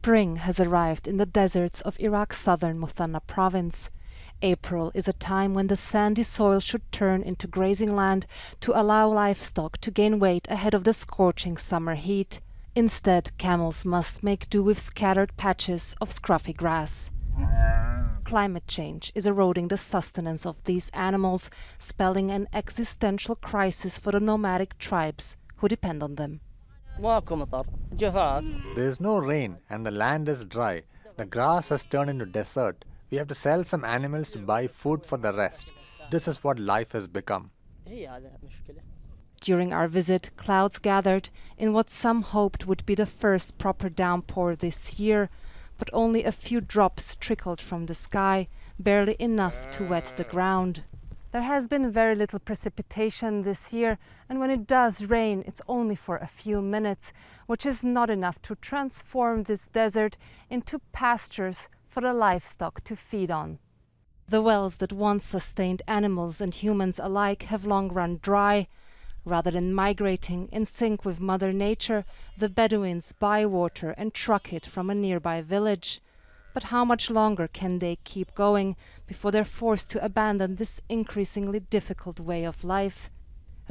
Spring has arrived in the deserts of Iraq's southern Muthanna province. April is a time when the sandy soil should turn into grazing land to allow livestock to gain weight ahead of the scorching summer heat. Instead, camels must make do with scattered patches of scruffy grass. Climate change is eroding the sustenance of these animals, spelling an existential crisis for the nomadic tribes who depend on them. There is no rain and the land is dry. The grass has turned into desert. We have to sell some animals to buy food for the rest. This is what life has become. During our visit, clouds gathered in what some hoped would be the first proper downpour this year, but only a few drops trickled from the sky, barely enough to wet the ground. There has been very little precipitation this year, and when it does rain, it's only for a few minutes, which is not enough to transform this desert into pastures for the livestock to feed on. The wells that once sustained animals and humans alike have long run dry. Rather than migrating in sync with Mother Nature, the Bedouins buy water and truck it from a nearby village. But how much longer can they keep going before they're forced to abandon this increasingly difficult way of life?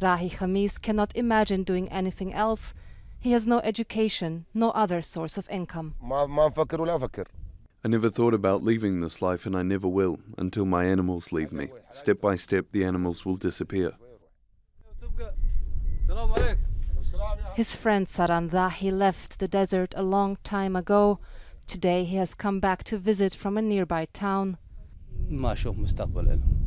RAHI KHAMIS cannot imagine doing anything else. He has no education, no other source of income. I never thought about leaving this life, and I never will, until my animals leave me. Step by step, the animals will disappear. His friend SARAN left the desert a long time ago. Today he has come back to visit from a nearby town.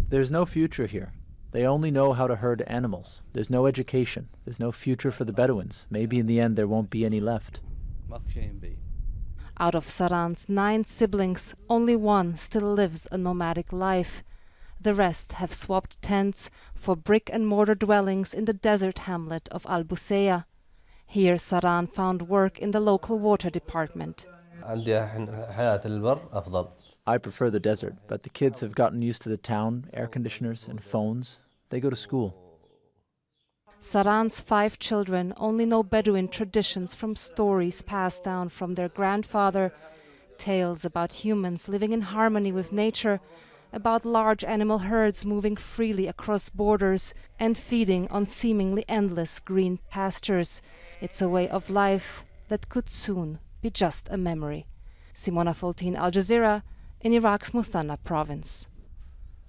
There's no future here. They only know how to herd animals. There's no education. There's no future for the Bedouins. Maybe in the end there won't be any left. Out of SARAN's 9 siblings, only one still lives a nomadic life. The rest have swapped tents for brick-and-mortar dwellings in the desert hamlet of Al Buseya. Here SARAN found work in the local water department. I prefer the desert, but the kids have gotten used to the town, air conditioners and phones. They go to school. SARAN's 5 children only know Bedouin traditions from stories passed down from their grandfather, tales about humans living in harmony with nature, about large animal herds moving freely across borders and feeding on seemingly endless green pastures. It's a way of life that could soon be just a memory. Simona, Foltyn, Al Jazeera, in Iraq's Muthanna province.